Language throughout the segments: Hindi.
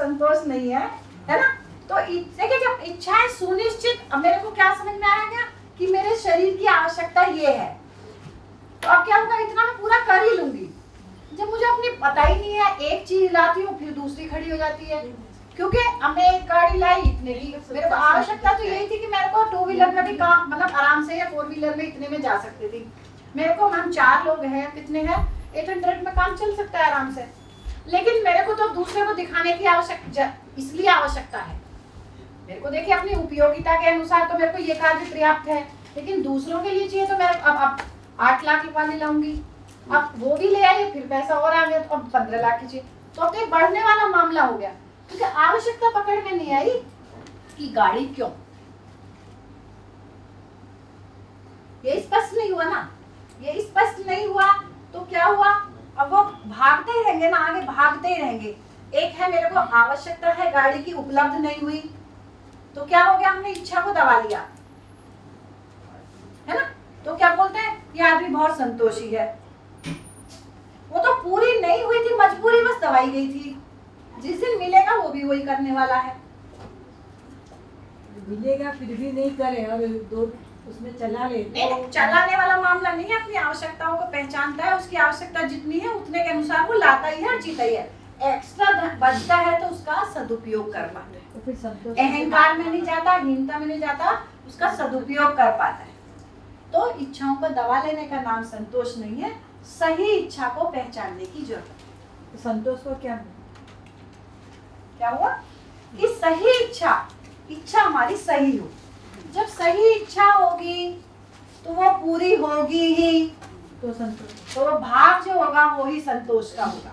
संतोष नहीं है ना। तो देखिए जब इच्छाएं सुनिश्चित, अब मेरे को क्या समझ में आया क्या कि मेरे शरीर की आवश्यकता ये है, तो अब क्या होगा, इतना मैं पूरा कर ही लूंगी। जब मुझे अपनी पता ही नहीं है, एक चीज लाती हूँ फिर दूसरी खड़ी हो जाती है, क्योंकि अब मैं एक गाड़ी लाई इतने की, मेरे को आवश्यकता तो यही थी कि मेरे को 2 व्हीलर में भी काम मतलब आराम से, या 4 व्हीलर में इतने में जा सकती थी। मेरे को, हम 4 लोग हैं, कितने हैं, 800 में काम चल सकता है आराम से। लेकिन मेरे को तो दूसरे को दिखाने की आवश्यकता, इसलिए आवश्यकता है मेरे को, देखिए अपनी उपयोगिता के अनुसार तो मेरे को ये कार भी पर्याप्त है, लेकिन दूसरों के लिए चाहिए तो मैं अब 8 लाख वाली लाऊंगी, अब वो भी ले आई, फिर पैसा और आ गया तो अब 15 लाख की चाहिए, तो अब तो बढ़ने वाला मामला हो गया, क्योंकि आवश्यकता पकड़ में नहीं आई कि गाड़ी क्यों। ये स्पष्ट नहीं हुआ ना, ये स्पष्ट नहीं हुआ तो क्या हुआ, अब वो भागते ही रहेंगे ना, आगे भागते ही रहेंगे। एक है मेरे को आवश्यकता है, गाड़ी की उपलब्ध नहीं हुई, तो क्या हो गया, हमने इच्छा को दबा लिया, है ना। तो क्या बोलते हैं, ये आदमी बहुत संतोषी है, वो तो पूरी नहीं हुई थी, मजबूरी बस दबाई गई थी, जिस दिन मिलेगा वो भी वही करने वाला है। मिलेगा फिर भी नहीं करे और दो उसमें चला ले, नहीं, चलाने वाला मामला नहीं है, अपनी आवश्यकताओं को पहचानता है, उसकी आवश्यकता जितनी है उतने के अनुसार वो लाता ही है, जीता ही है। एक्स्ट्रा बचता है तो उसका सदुपयोग कर पाता है, तो फिर संतोष अहंकार में नहीं जाता, हीनता में नहीं जाता, उसका सदुपयोग कर पाता है। तो इच्छाओं को दबा लेने का नाम संतोष नहीं है, सही इच्छा को पहचानने की जरूरत है। तो संतोष को क्या हुआ कि सही इच्छा हमारी सही हो, जब सही इच्छा होगी तो वो पूरी होगी ही, तो संतोष, तो भाव जो होगा वो ही संतोष का होगा।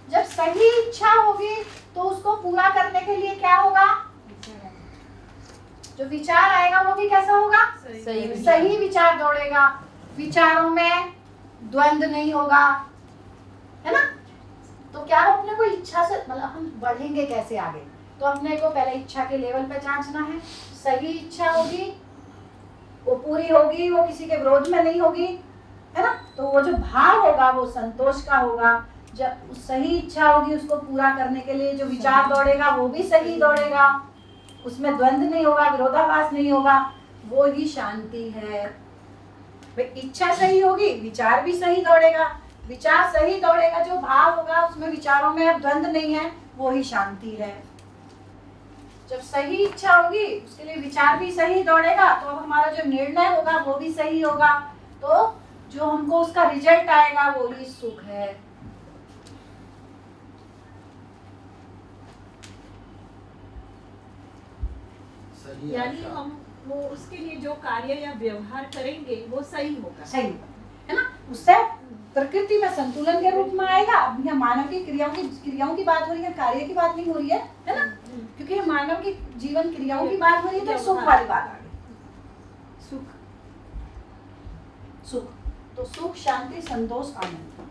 जब सही इच्छा होगी तो उसको पूरा करने के लिए क्या होगा, जो विचार आएगा वो भी कैसा होगा, सही विचार दौड़ेगा, विचारों में द्वंद्व नहीं होगा, है ना। तो क्या अपने को इच्छा से, मतलब हम बढ़ेंगे कैसे आगे, तो अपने को पहले इच्छा के लेवल पे जांचना है। सही इच्छा होगी, वो पूरी होगी, वो किसी के विरोध में नहीं होगी, है ना। तो वो जो भाव होगा वो संतोष का होगा। जब सही इच्छा होगी, उसको पूरा करने के लिए जो विचार दौड़ेगा वो भी सही दौड़ेगा, उसमें द्वंद्व नहीं होगा, विरोधाभास नहीं होगा, वो ही शांति है। भाई इच्छा सही होगी, विचार भी सही दौड़ेगा, विचार सही दौड़ेगा, जो भाव होगा उसमें विचारों में अब द्वंद्व नहीं है, वो ही शांति है। जब सही इच्छा होगी उसके लिए विचार भी सही दौड़ेगा, तो अब हमारा जो निर्णय होगा वो भी सही होगा, तो जो हमको उसका रिजल्ट आएगा वो ही सुख है। यानी हम वो उसके लिए जो कार्य या व्यवहार करेंगे वो सही होगा, सही है ना, उससे प्रकृति में संतुलन के रूप में आएगा। अब यहाँ मानव की क्रियाओं की बात हो रही है, कार्य की बात नहीं हो रही है ना, क्योंकि मानव की जीवन क्रियाओं की बात हो रही है, तो सुख वाली बात आ गई। सुख तो सुख, शांति, संतोष, आनंद।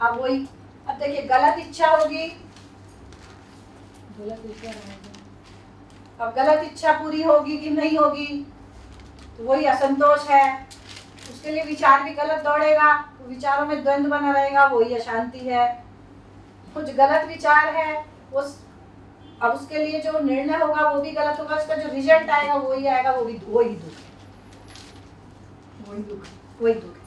अब वही, अब देखिए गलत इच्छा होगी, अब गलत इच्छा पूरी होगी कि नहीं होगी, तो वही असंतोष है। उसके लिए विचार भी गलत दौड़ेगा, तो विचारों में द्वंद्व बना रहेगा, वही अशांति है। कुछ गलत विचार है, अब उसके लिए जो निर्णय होगा वो भी गलत होगा, उसका जो रिजल्ट आएगा वही आएगा, वही दुख।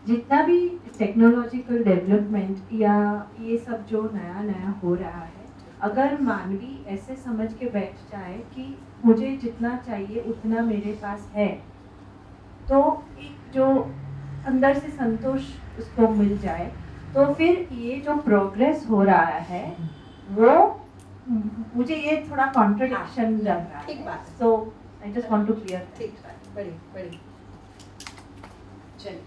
जितना भी टेक्नोलॉजिकल डेवलपमेंट या ये सब जो नया नया हो रहा है, अगर मानवी ऐसे समझ के बैठ जाए कि मुझे जितना चाहिए उतना मेरे पास है, तो एक जो अंदर से संतोष उसको मिल जाए, तो फिर ये जो प्रोग्रेस हो रहा है वो, मुझे ये थोड़ा कॉन्ट्रडिक्शन लग रहा है। ठीक बात है। So I just want to clear. ठीक बात, बड़ी चलिए,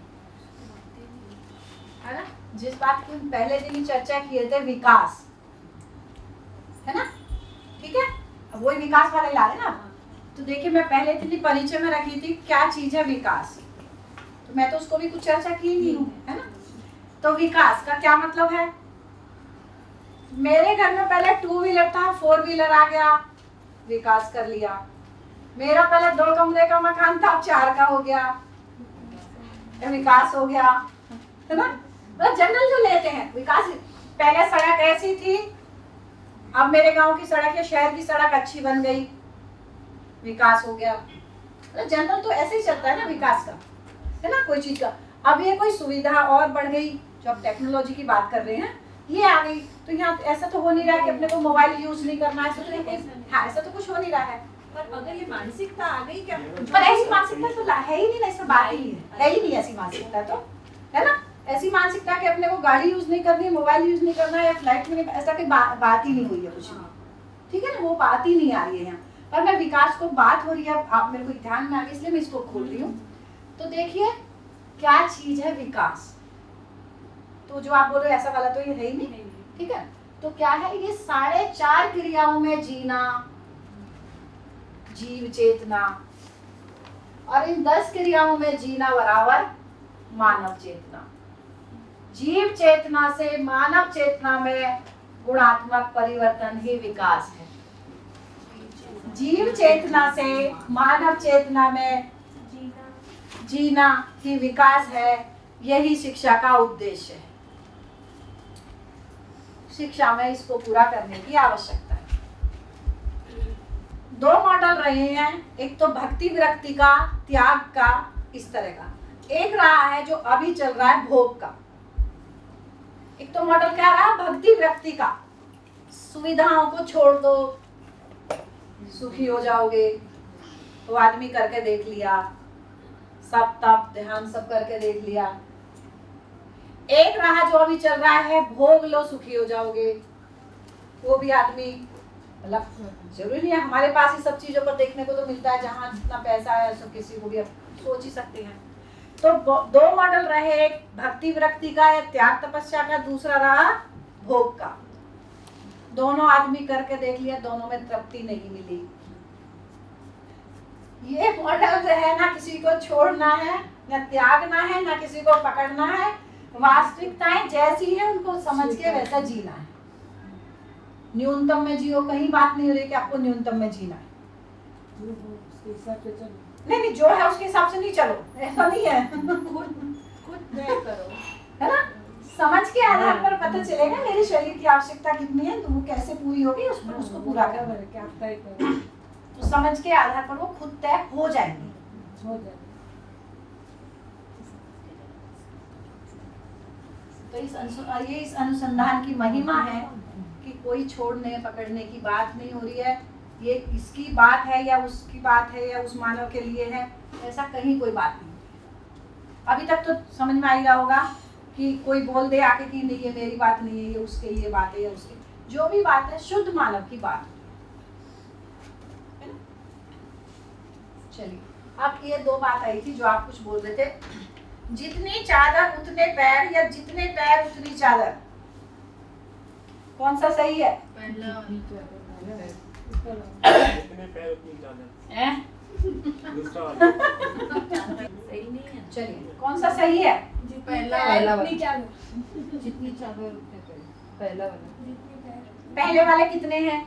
है ना। जिस बात की हम पहले दिन ही चर्चा किए थे, विकास, है ना, ठीक है। अब वही विकास वाले ला रहे ना। तो देखिए मैं पहले इतनी परिचय में रखी थी क्या चीज है विकास, तो मैं तो उसको भी कुछ चर्चा की नहीं हूँ, है ना। तो विकास का क्या मतलब है, मेरे घर में पहले 2 व्हीलर था, 4 व्हीलर आ गया, विकास कर लिया। मेरा पहले 2 कमरे का मकान था, 4 का हो गया, विकास हो गया, है ना। मतलब जनरल जो लेते हैं विकास। पहले सड़क ऐसी थी, अब मेरे गांव की सड़क या शहर की सड़क अच्छी बन गई, विकास हो गया। मतलब जनरल तो ऐसे ही चलता है ना विकास का, है ना, कोई चीज का। अब ये कोई सुविधा और बढ़ गई, जो अब टेक्नोलॉजी की बात कर रहे हैं, ये आ गई। तो यहाँ ऐसा तो हो नहीं रहा कि अपने को मोबाइल यूज नहीं करना है, ऐसा तो कोई, हाँ ऐसा तो कुछ हो नहीं रहा है। पर अगर ये मानसिकता आ गई क्या? पर ऐसी मानसिकता तो है ही नहीं ना, इसमें बात ही है ही नहीं ऐसी मानसिकता, तो है ना। ऐसी मानसिकता कि अपने को गाड़ी यूज नहीं करनी, मोबाइल यूज नहीं करना या फ्लाइट में, ऐसा कोई बात ही नहीं हुई है कुछ भी, ठीक है ना, वो बात ही नहीं आ रही है यहाँ पर। मैं विकास को बात हो रही है, आप मेरे को ध्यान में आ गई इसलिए मैं इसको खोल रही हूँ। तो देखिए क्या चीज है विकास, तो जो आप बोल रहे हो ऐसा वाला तो ये है ही नहीं, ठीक है। तो क्या है, ये 4.5 क्रियाओं में जीना, जीव चेतना, और इन 10 क्रियाओं में जीना बराबर मानव चेतना। जीव चेतना से मानव चेतना में गुणात्मक परिवर्तन ही विकास है। जीव चेतना से मानव चेतना में जीना ही विकास है, यही शिक्षा का उद्देश्य है। शिक्षा में इसको पूरा करने की आवश्यकता है। 2 मॉडल रहे हैं, एक तो भक्ति विरक्ति का, त्याग का, इस तरह का। एक रहा है जो अभी चल रहा है भोग का। एक तो मॉडल क्या रहा, भक्ति विरक्ति का, सुविधाओं को छोड़ दो सुखी हो जाओगे, तो आदमी करके देख लिया, सब तप ध्यान सब करके देख लिया। एक रहा जो अभी चल रहा है, भोग लो सुखी हो जाओगे, वो भी आदमी, मतलब जरूरी नहीं है हमारे पास ही सब चीजों पर देखने को तो मिलता है, जहाँ जितना पैसा है सब किसी को भी आप सोच ही सकते हैं। तो 2 मॉडल रहे, एक भक्ति विरक्ति का या त्याग तपस्या का, दूसरा रहा भोग का। दोनों आदमी करके देख लिया, दोनों में तृप्ति नहीं मिली। ये मॉडल जो है ना, किसी को छोड़ना है ना त्यागना है, ना किसी को पकड़ना है, वास्तविकताएं जैसी है उनको समझ के वैसा जीना है। न्यूनतम में जियो, कहीं बात नहीं हो रही कि आपको न्यूनतम में जीना है, उसके हिसाब से चलो। नहीं जो है उसके हिसाब से नहीं चलो, ऐसा नहीं है। खुद तय करो, है ना, समझ के आधार पर पता चलेगा मेरे शरीर की आवश्यकता कितनी है, तो वो कैसे पूरी होगी, उसको पूरा करना है। क्या तय करो, तो समझ के आधार पर वो खुद तय हो जाएंगे। हो जाए। तो ये इस अनुसंधान की महिमा है कि कोई छोड़ने पकड़ने की बात नहीं हो रही है। ये इसकी बात है या उसकी बात है या उस मानव के लिए है, ऐसा कहीं कोई बात नहीं। अभी तक तो समझ में आ ही रहा होगा कि कोई बोल दे आके कि नहीं ये मेरी बात नहीं है, ये उसके ये बात है, या उसके, जो भी बात है शुद्ध मानव की बात है ना। चलिए, अब ये 2 बात आई थी जो आप कुछ बोल रहे थे, जितनी चादर उतने पैर या जितने पैर उतनी चादर, कौन सा सही है? जितने पैर उतनी चादर। दूसरा वाला सही नहीं है। चलिए, कौन सा सही है? पहला वाला। जितनी चादर, जितनी चादर उतने पैर, पहला वाला। जितनी पैर। पहले वाले कितने हैं?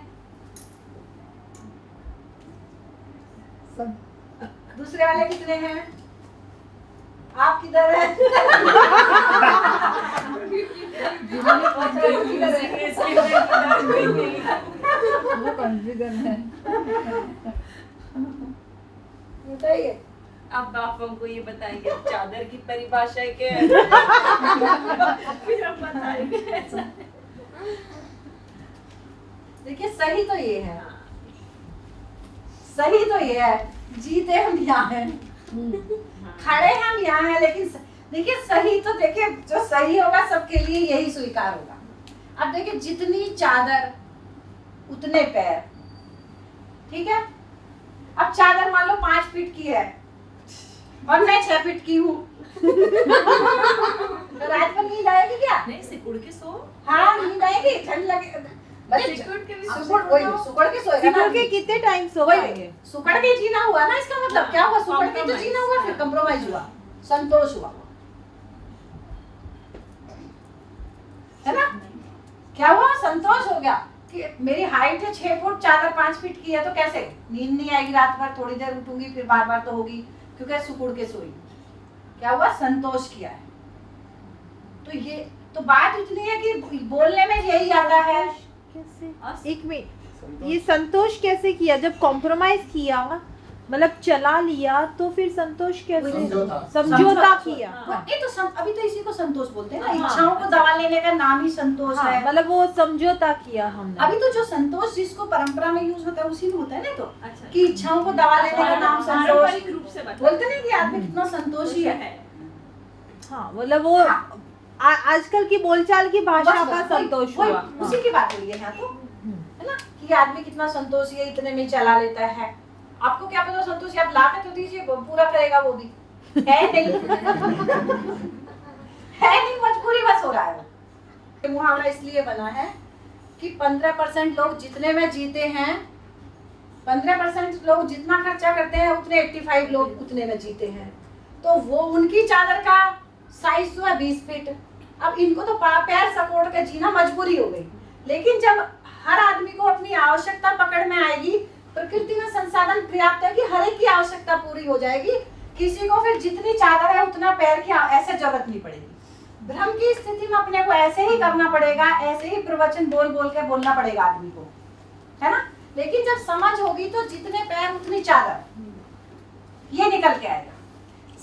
दूसरे वाले कितने हैं? आप किधर है? वो कॉन्फिगर है। बताइए। अब आप हमको ये बताएंगे चादर की परिभाषा क्या है? फिर हम बताएंगे ऐसा। देखिए, सही तो ये है, सही तो ये है, जीते हम यहाँ हैं, खड़े हम यहाँ हैं, लेकिन देखिए सही तो, देखिए जो सही होगा सबके लिए यही स्वीकार होगा। अब देखिए, जितनी चादर उतने पैर, ठीक है। अब चादर मान लो 5 फीट की है और मैं 6 फीट की हूँ, तो रात को नींद आएगी क्या? नहीं, सिकुड़ के सो। हाँ, नींद आएगी, ठंड लगे, सिकुड़ के भी सुकड़ के सोएगा ना। कितने टाइम सो वही सुकड़ के जीना हुआ ना, इसका मतलब क्या हुआ? सुकड़ के तो जीना हुआ, फिर कंप्रोमाइज हुआ, संतोष हुआ, है ना। क्या हुआ? संतोष हो गया कि मेरी हाइट है 6 फुट, चादर 5 फीट की है, तो कैसे नींद नहीं आएगी रात भर, थोड़ी देर उठूंगी फिर बार बार तो होगी, क्योंकि सुकड़ के सोई। क्या हुआ? संतोष किया है। तो ये तो बात इतनी है कि बोलने में यही आता है। कैसे एक मिनट, ये संतोष कैसे किया जब कॉम्प्रोमाइज किया, मतलब चला लिया तो फिर संतोष कैसे समझौता किया? ये तो अभी तो इसी को संतोष बोलते हैं ना, इच्छाओं को दबा लेने का नाम ही संतोष है। मतलब वो समझौता किया हमने। अभी तो जो संतोष जिसको परंपरा में यूज होता है उसी में होता है ना, तो अच्छा। कि इच्छाओं को दबा लेने का नाम संतोष, पारंपरिक रूप से बोलते नहीं कि आदमी कितना संतोषी है। हाँ, मतलब वो आजकल की बोलचाल की भाषा का संतोष हुआ। उसी की बात हुई है यहाँ तो, है ना, कि आदमी कितना संतोषी है, इतने में चला लेता है। आपको क्या पता संतोषी, आप लाके तो दीजिए, पूरा करेगा वो भी है नहीं है नहीं, मजबूरी बस हो रहा है। ये मुहावरा इसलिए बना है कि 15% लोग जितने में जीते हैं, 15% लोग जितना खर्चा करते हैं उतने 85 लोग उतने में जीते हैं। तो वो उनकी चादर का साइज हुआ 20 फीट। अब इनको तो पैर सपोर्ट कर जीना मजबूरी हो गई। लेकिन जब हर आदमी को अपनी आवश्यकता पकड़ में आएगी, प्रकृति में संसाधन पर्याप्त है कि हर एक की आवश्यकता पूरी हो जाएगी, किसी को फिर जितनी चादर है उतना पैर की ऐसे जरूरत नहीं पड़ेगी। भ्रम की स्थिति में अपने को ऐसे ही करना पड़ेगा, ऐसे ही प्रवचन बोल बोल के बोलना पड़ेगा आदमी को, है ना। लेकिन जब समझ होगी तो जितने पैर उतनी चादर, ये निकल के आएगा।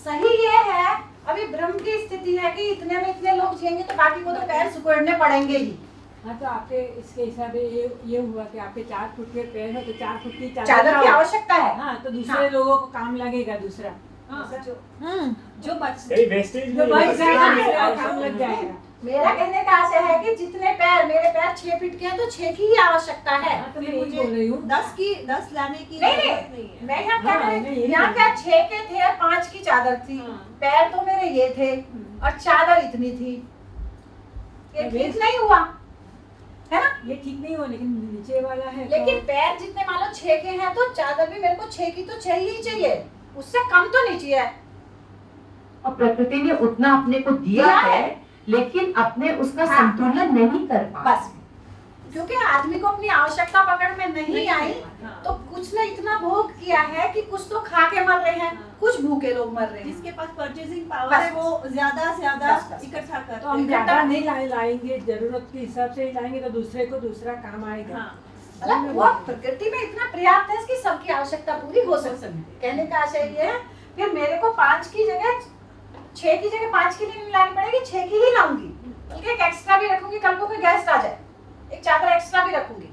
सही ये है, अभी भ्रम की स्थिति है कि इतने में इतने लोग जिएंगे तो बाकी को तो पैर सुकोड़ने पड़ेंगे ही। हाँ, तो आपके इसके हिसाब से ये हुआ कि आपके 4 फुट के पैर है तो 4 फुट की चादर की आवश्यकता है। हाँ, तो दूसरे लोगों को काम लगेगा, दूसरा जो बच वेस्टेज जो बच जाएगा काम लग जाएगा। मेरा कहने का आशय है कि जितने पैर, मेरे पैर 6 फीट के हैं तो 6 की ही आवश्यकता है। हाँ, तो मैं यही बोल रही हूँ 10 लाने की नहीं, मैं यहाँ क्या हाँ, कह मैं रही, यही यहाँ बोल क्या 6 के थे और 5 की चादर थी, पैर तो मेरे ये थे और चादर इतनी थी, ये ठीक नहीं हुआ, है ना। ये ठीक नहीं हुआ, लेकिन नीचे वाला है लेकिन पैर जितने मान लो 6 के हैं तो चादर भी मेरे को 6 की तो चाहिए ही चाहिए, उससे कम तो नहीं चाहिए। और प्रकृति ने उतना अपने को दिया है, लेकिन अपने उसका संतुलन नहीं कर पा। बस क्योंकि आदमी को अपनी आवश्यकता पकड़ में नहीं आई, तो कुछ ने इतना भोग किया है कि कुछ तो खा के मर रहे हैं, कुछ भूखे लोग मर रहे हैं। जिसके पास परचेजिंग पावर है वो ज्यादा से ज्यादा इकट्ठा कर। तो हम ज्यादा नहीं लाएंगे, जरूरत के हिसाब से ही लाएंगे तो दूसरे को दूसरा काम आएगा। मतलब वो प्रकृति में इतना पर्याप्त है कि सबकी आवश्यकता पूरी हो सकती है। कहने का आशय ये है, फिर मेरे को 5 की जगह 6 की जगह 5 की नहीं लानी पड़ेगी, 6 की ही लाऊंगी, बल्कि एक एक्स्ट्रा भी रखूंगी, कल को कोई गेस्ट आ जाए एक चादर एक्स्ट्रा भी रखूंगी,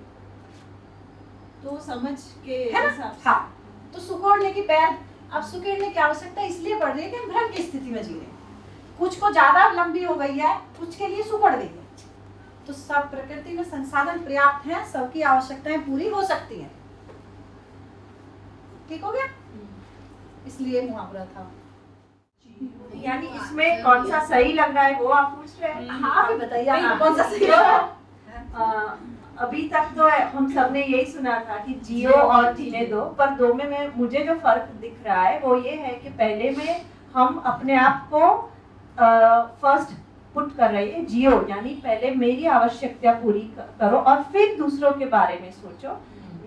तो समझ के है ना। हाँ, तो सुकोड़ने की पैर, अब सुकेड़ने की आवश्यकता इसलिए पड़ रही है कि हम भ्रम की स्थिति में जी रहे हैं। कुछ को ज्यादा लंबी हो गई है, कुछ के लिए सुकड़ गई है। तो सब प्रकृति में संसाधन पर्याप्त है, सबकी आवश्यकताएं पूरी हो सकती हैं। ठीक हो गया, इसलिए मुहावरा था। यानी इसमें कौन सा सही लग रहा है वो आप पूछ रहे हैं? हाँ, भी बताइए हाँ। कौन सा सही है। अभी तक तो हम सबने यही सुना था कि जियो और जीने दो, पर दो में मुझे जो फर्क दिख रहा है वो ये है कि पहले में हम अपने आप को फर्स्ट पुट कर रहे हैं, जियो यानी पहले मेरी आवश्यकता पूरी करो और फिर दूसरों के बारे में सोचो,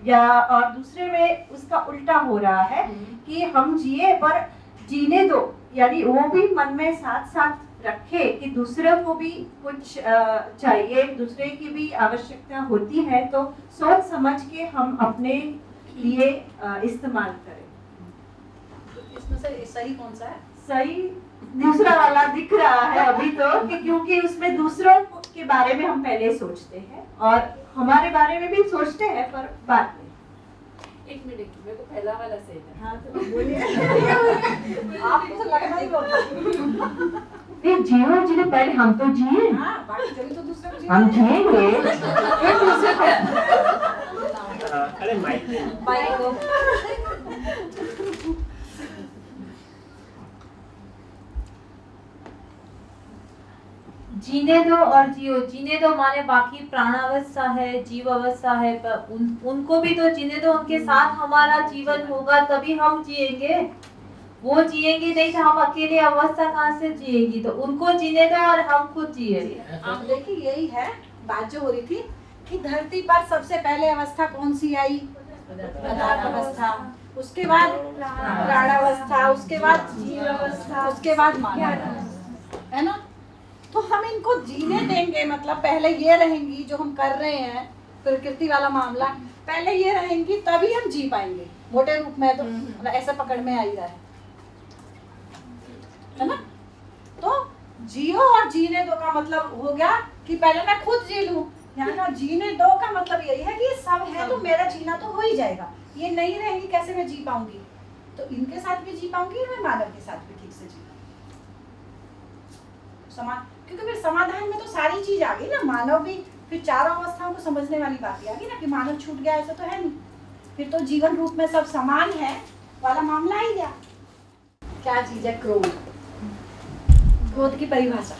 या और दूसरे में उसका उल्टा हो रहा है कि हम जिए पर जीने दो, यानी वो भी मन में साथ साथ रखे कि दूसरों को भी कुछ चाहिए, दूसरे की भी आवश्यकता होती है, तो सोच समझ के हम अपने लिए इस्तेमाल करें। इसमें से सही कौन सा है? सही दूसरा वाला दिख रहा है अभी तो, कि क्योंकि उसमें दूसरों के बारे में हम पहले सोचते हैं और हमारे बारे में भी सोचते हैं, पर बाद में। एक मिनट, मेरे को पहला वाला सही है। हाँ, तो बोलिए। आपको तो लगना ही होता फिर जियो जी ने पहले हम तो जिए, हाँ, बाकी जल्दी तो दूसरे को हम जिएंगे फिर दूसरे को। अरे माइक जीने दो और जियो। जीने दो माने बाकी प्राणावस्था है, जीव अवस्था है, पर उनको भी तो जीने दो, उनके साथ हमारा जीवन होगा तभी हम जिएंगे। वो जिएंगे नहीं तो हम अकेले अवस्था कहाँ से जिएगी, तो उनको जीने दो और हम खुद जिए। आप देखिए यही है बात जो हो रही थी कि धरती पर सबसे पहले अवस्था कौन सी आई? पदार्थ अवस्था, उसके बाद प्राणावस्था, उसके बाद जीव अवस्था, उसके बाद मानव अवस्था, है ना। तो हम इनको जीने देंगे, मतलब पहले ये रहेंगी जो हम कर रहे हैं प्रकृति वाला मामला, पहले ये रहेंगी तभी हम जी पाएंगे। मोटे रूप में तो मतलब ऐसा पकड़ में आ ही रहा है ना। तो जियो और जीने दो का मतलब हो गया कि पहले मैं खुद जी लूं, यहाँ जीने दो का मतलब यही है कि सब है तो मेरा जीना तो हो ही जाएगा, ये नहीं रहेंगी कैसे मैं जी पाऊंगी, तो इनके साथ भी जी पाऊंगी, मैं मानव के साथ भी ठीक से जी क्योंकि फिर समाधान में तो सारी चीज आ गई ना, मानव भी फिर चारों अवस्थाओं को समझने वाली बात आ गई ना कि मानव छूट गया ऐसा तो है नहीं, फिर तो जीवन रूप में सब समान है वाला मामला ही गया। क्या चीज है क्रोध? क्रोध की परिभाषा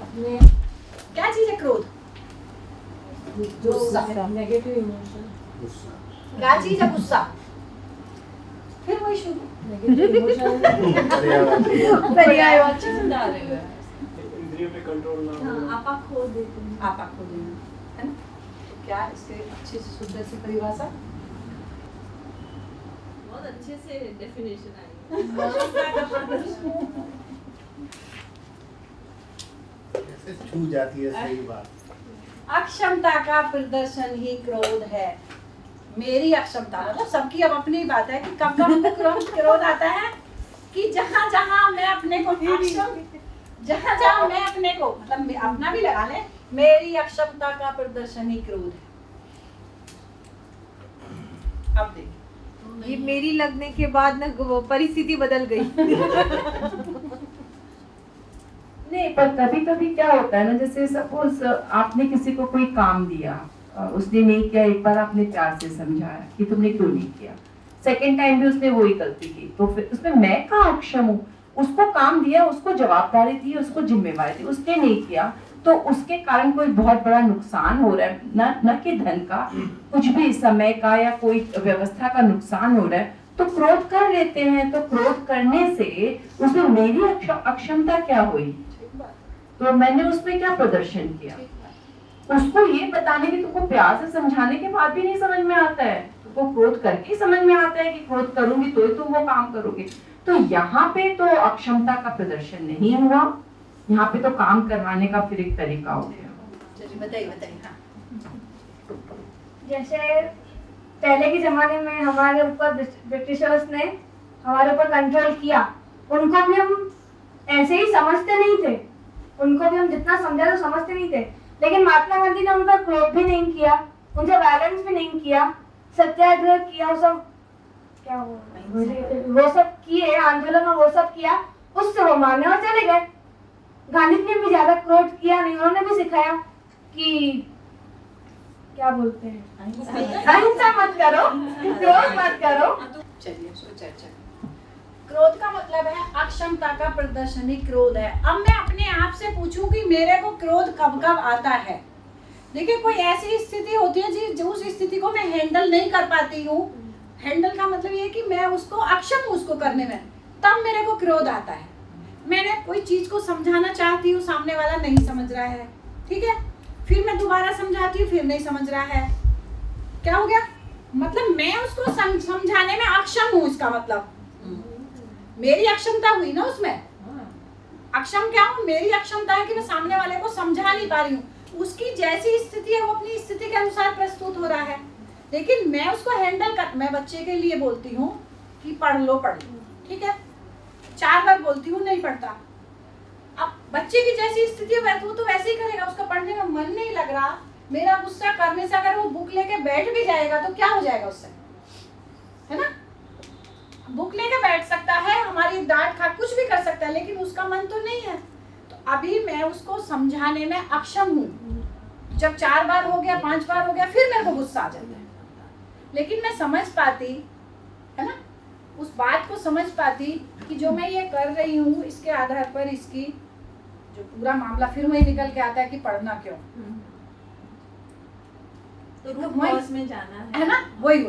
अपने क्या चीज है क्रोध? जो नेगेटिव इमोशन, क्या चीज है गुस्सा? फिर वही शुरू नेगेटिव इमोशन पर्यायवाची इंद्रियों पे कंट्रोल ना हो। आपा खो देते हैं। आपा खो देना है ना। तो क्या इसके अच्छे से शुद्ध से परिभाषा? बहुत अच्छे से डेफिनेशन आई। ऐसे छू जाती है, सही बात। अक्षमता का प्रदर्शन ही क्रोध है। मेरी अक्षमता मतलब सबकी अब अपनी बात है कि कब कब हमको क्रोध आता है कि जहाँ जहाँ मैं अपने को जहाँ जहाँ मैं अपने को मतलब अपना भी लगा ले, मेरी अक्षमता का प्रदर्शन ही क्रोध है। अब देखिए ये मेरी लगने के बाद ना वो परिस्थिति बदल गई। नहीं, पर कभी कभी क्या होता है ना, जैसे सपोज आपने किसी को कोई काम दिया, उसने नहीं किया, एक बार आपने प्यार से समझाया कि तुमने क्यों नहीं किया, सेकंड टाइम भी उसने वही गलती की, तो फिर उसमें मैं कहाँ अक्षम हूँ? उसको काम दिया, उसको जवाबदारी दी, उसको जिम्मेवारी दी, उसने नहीं किया, तो उसके कारण कोई बहुत बड़ा नुकसान हो रहा है, न कि धन का, कुछ भी समय का या कोई व्यवस्था का नुकसान हो रहा है, तो क्रोध कर लेते हैं। तो क्रोध करने से उसमें मेरी अक्षमता क्या हुई? तो मैंने उसमें क्या प्रदर्शन किया? उसको ये बताने की, तुमको प्यार से समझाने के बाद भी नहीं समझ में आता है, तुमको क्रोध करके समझ में आता है कि क्रोध करूंगी तो ही तुम वो काम करोगे। तो यहाँ पे तो अक्षमता का प्रदर्शन नहीं हुआ, यहाँ पे तो काम करवाने का फिर एक तरीका हो गया। चलिए बताइए। हाँ। जैसे पहले के जमाने में हमारे ऊपर ब्रिटिशर्स ने हमारे ऊपर कंट्रोल किया, उनको भी हम ऐसे ही समझते नहीं थे, उनको भी हम जितना समझा तो समझते नहीं थे, लेकिन महात्मा गांधी ने उनका क्रोध भी नहीं किया, उनसे वायलेंस भी नहीं किया, सत्याग्रह किया, वो सब किए, आंदोलन और वो सब किया, उससे वो माने और चले गए। गांधी ने भी ज्यादा क्रोध किया नहीं, उन्होंने भी सिखाया कि क्या बोलते हैं, अहिंसा मत करो, क्रोध मत करो। चलिए चर्चा। क्रोध का मतलब है अक्षमता का प्रदर्शन ही क्रोध है। अब मैं अपने आप से पूछूं कि मेरे को क्रोध कब कब आता है। देखिए, कोई ऐसी स्थिति होती है जी, उस स्थिति को मैं हैंडल नहीं कर पाती हूँ। हैंडल का मतलब ये है कि मैं उसको अक्षम हूँ उसको करने में, तब मेरे को क्रोध आता है। मैंने कोई चीज को समझाना चाहती हूँ, सामने वाला नहीं समझ रहा है, ठीक है, फिर मैं दोबारा समझाती हूँ, फिर नहीं समझ रहा है, क्या हो गया? मतलब मैं उसको समझाने में अक्षम हूँ, इसका मतलब मेरी अक्षमता हुई ना उसमें। अक्षम क्या हूँ? मेरी अक्षमता है कि मैं सामने वाले को समझा नहीं पा रही हूँ, उसकी जैसी स्थिति है वो अपनी स्थिति के अनुसार प्रस्तुत हो रहा है, लेकिन मैं उसको हैंडल कर। मैं बच्चे के लिए बोलती हूँ कि पढ़ लो, ठीक है, 4 बार बोलती हूँ, नहीं पढ़ता। अब बच्चे की जैसी स्थिति है वो तो वैसे ही करेगा, उसका पढ़ने में मन नहीं लग रहा, मेरा गुस्सा करने से अगर वो बुक लेके बैठ भी जाएगा तो क्या हो जाएगा उससे, है ना? बुक लेके बैठ सकता है, हमारी डांट खा कुछ भी कर सकता है, लेकिन उसका मन तो नहीं है। तो अभी मैं उसको समझाने में अक्षम हूँ। जब 4 बार हो गया, 5 बार हो गया, फिर मेरे को गुस्सा आ जाता है, लेकिन मैं समझ पाती, है ना, उस बात को समझ पाती कि जो मैं ये कर रही हूँ इसके आधार पर इसकी जो पूरा मामला फिर वही निकल के आता है कि पढ़ना क्यों, तो रूट कॉज में जाना है ना, वही। तो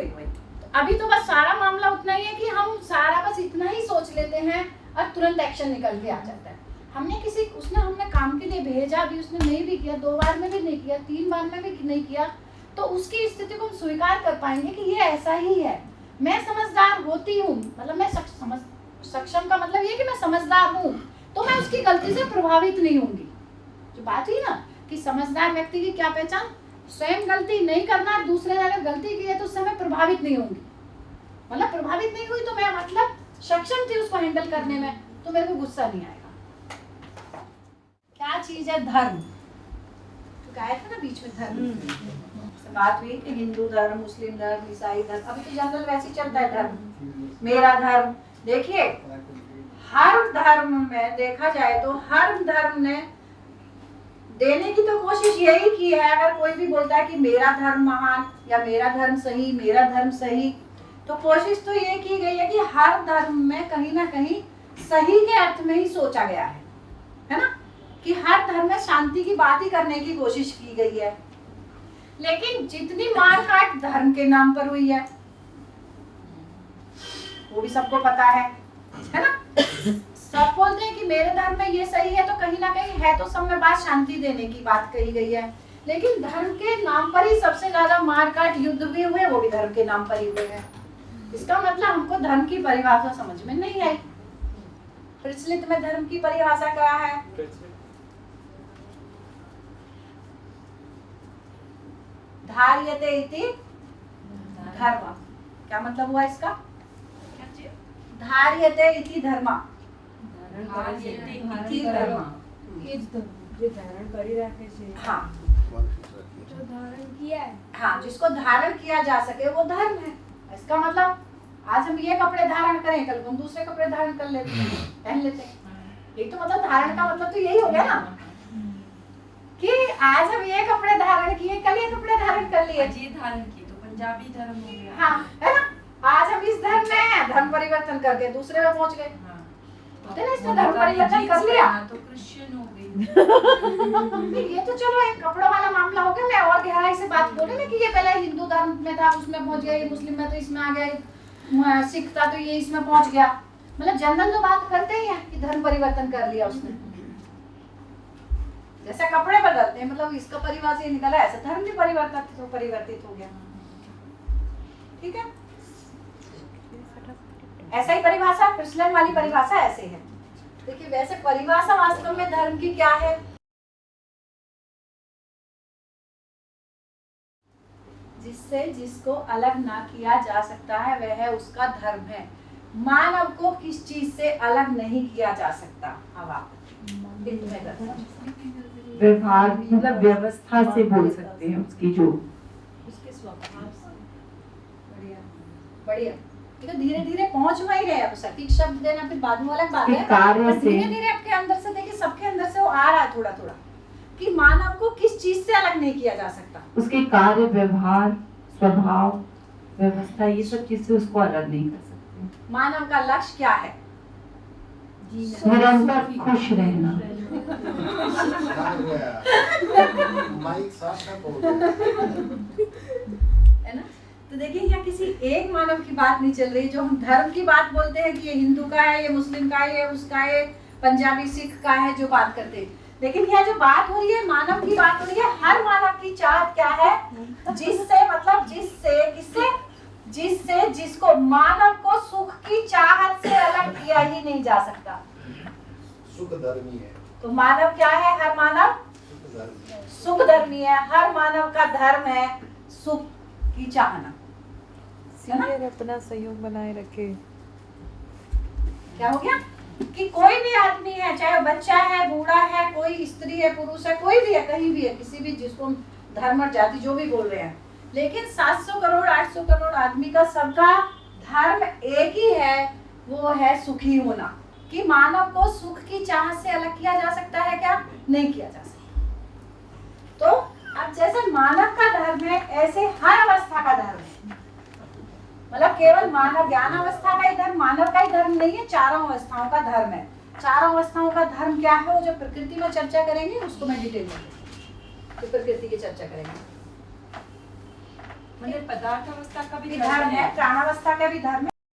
अभी तो बस सारा मामला उतना ही है कि हम सारा बस इतना ही सोच लेते हैं और तुरंत एक्शन निकल के आ जाता है। हमने काम के लिए भेजा भी, उसने नहीं भी किया, 2 बार में भी नहीं किया, 3 बार में भी नहीं किया, तो उसकी स्थिति को हम स्वीकार कर पाएंगे कि ये ऐसा ही है। मैं समझदार होती हूँ, मतलब मैं सक्षम का मतलब ये कि मैं समझदार हूँ, तो मैं उसकी गलती से प्रभावित नहीं होंगी। जो बात हुई ना कि समझदार व्यक्ति की क्या पहचान, स्वयं गलती नहीं करना, दूसरे ने अगर गलती की है तो उससे मैं प्रभावित नहीं होंगी। मतलब प्रभावित नहीं हुई तो मैं मतलब सक्षम थी उसको हैंडल करने में, तो मेरे को गुस्सा नहीं आएगा। क्या चीज है धर्म, तो गाया था ना बीच में धर्म से बात हुई कि हिंदू धर्म, मुस्लिम धर्म, ईसाई धर्म, अभी तो जनरल वैसे ही चलता है धर्म, मेरा धर्म। देखिए हर धर्म में देखा जाए तो हर धर्म ने देने की तो कोशिश यही की है। अगर कोई भी बोलता है कि मेरा धर्म महान या मेरा धर्म सही, मेरा धर्म सही, तो कोशिश तो ये की गई है कि हर धर्म में कहीं ना कहीं सही के अर्थ में ही सोचा गया है ना, कि हर धर्म में शांति की बात ही करने की कोशिश की गई है। लेकिन जितनी मार काट धर्म के नाम पर हुई है वो भी सबको पता है ना। सब बोलते हैं कि मेरे धर्म में ये सही है, तो कहीं ना कहीं है तो सब में बात शांति देने की बात कही गई है। लेकिन धर्म के नाम पर ही सबसे ज्यादा मारकाट युद्ध भी हुए, वो भी धर्म के नाम पर ही हुए हैं। इसका मतलब हमको धर्म की परिभाषा समझ में नहीं आई। प्रचलित में धर्म की परिभाषा क्या है? धार्यते इति धर्म। क्या मतलब हुआ इसका? धार्यते इति धर्म। हाँ, जो धारण किया है, हाँ, जिसको धारण किया जा सके वो धर्म है। इसका मतलब आज हम ये कपड़े धारण करें, कल हम दूसरे कपड़े धारण कर लेते हैं, पहन लेते हैं। ये तो मतलब धारण का मतलब तो यही हो गया ना कि आज हम ये कपड़े धारण किए, कल ये कपड़े धारण कर लिए। जी धारण की तो पंजाबी धर्म हो गया। हाँ, है ना। आज हम इस धर्म में हैं, धर्म परिवर्तन करके दूसरे में पहुंच गए। इसने धर्म परिवर्तन कर लिया तो क्रिश्चियन हो गई। ये तो चलो एक कपड़ों वाला मामला हो गया। मैं और गहराई से बात बोलूं ना कि ये पहले हिंदू धर्म में था, उसमें पहुंच गया, ये मुस्लिम में तो इसमें आ गया, सिख था तो ये इसमें पहुंच गया। मतलब जनरल तो बात करते ही हैं कि धर्म परिवर्तन कर लिया उसने। जैसे कपड़े बदलते हैं, मतलब इसका परिभाषा निकला, ऐसा धर्म भी परिवर्तित हो गया। ठीक है, ऐसा ही परिभाषा, प्रचलन वाली परिभाषा ऐसे है। देखिए वैसे परिभाषा वास्तव में धर्म की क्या है? जिससे जिसको अलग ना किया जा सकता है वह उसका धर्म है। मानव को किस चीज से अलग नहीं किया जा सकता? अब आप व्यवहार मतलब व्यवस्था से बोल सकते हैं, उसकी जो उसके स्वभाव से। बढ़िया बढ़िया। तो धीरे धीरे पहुंच में ही रहे। अब सटीक शब्द देना फिर बाद में अलग बात है, कार्य से धीरे धीरे आपके अंदर से देखिए, सबके अंदर से वो आ रहा है थोड़ा थोड़ा कि मानव को किस चीज से अलग नहीं किया जा सकता। उसके कार्य, व्यवहार, स्वभाव, व्यवस्था, ये सब चीज से उसको अलग नहीं कर सकते। मानव का लक्ष्य क्या है? निरंतर खुश रहना। माइक साफ बोल रहा है ना। तो देखिए यहाँ किसी एक मानव की बात नहीं चल रही। जो हम धर्म की बात बोलते हैं कि ये हिंदू का है, ये मुस्लिम का है, ये उसका है, पंजाबी सिख का है, जो बात करते हैं, लेकिन यहाँ जो बात हो रही है मानव की बात हो रही है। हर मानव की चाहत क्या है? जिससे मतलब जिससे जिसको मानव को सुख की चाहत से अलग किया ही नहीं जा सकता। सुख धर्मी है। तो मानव क्या है? हर मानव सुख धर्मी है। हर मानव का धर्म है सुख की चाहना। अपना सहयोग बनाए रखे। क्या हो गया कि कोई भी आदमी है, चाहे बच्चा है, बूढ़ा है, कोई स्त्री है, पुरुष है, कोई भी है, कहीं भी है, किसी भी, जिसको धर्म और जाति जो भी बोल रहे हैं, लेकिन 700 करोड़ 800 करोड़ आदमी का सबका धर्म एक ही है, वो है सुखी होना। कि मानव को सुख की चाहत से अलग किया जा सकता है क्या? नहीं किया जा सकता। तो अब जैसे मानव का धर्म है, ऐसे हर अवस्था का धर्म है। मतलब केवल मानव ज्ञान अवस्था का ही धर्म मानव का ही धर्म नहीं है, चारों अवस्थाओं का धर्म है। चारों अवस्थाओं का धर्म क्या है? वो जो प्रकृति में चर्चा करेंगे उसको मैं डिटेल में, तो प्रकृति की चर्चा करेंगे। मतलब पदार्थ अवस्था का भी धर्म है, प्राणावस्था का भी धर्म है,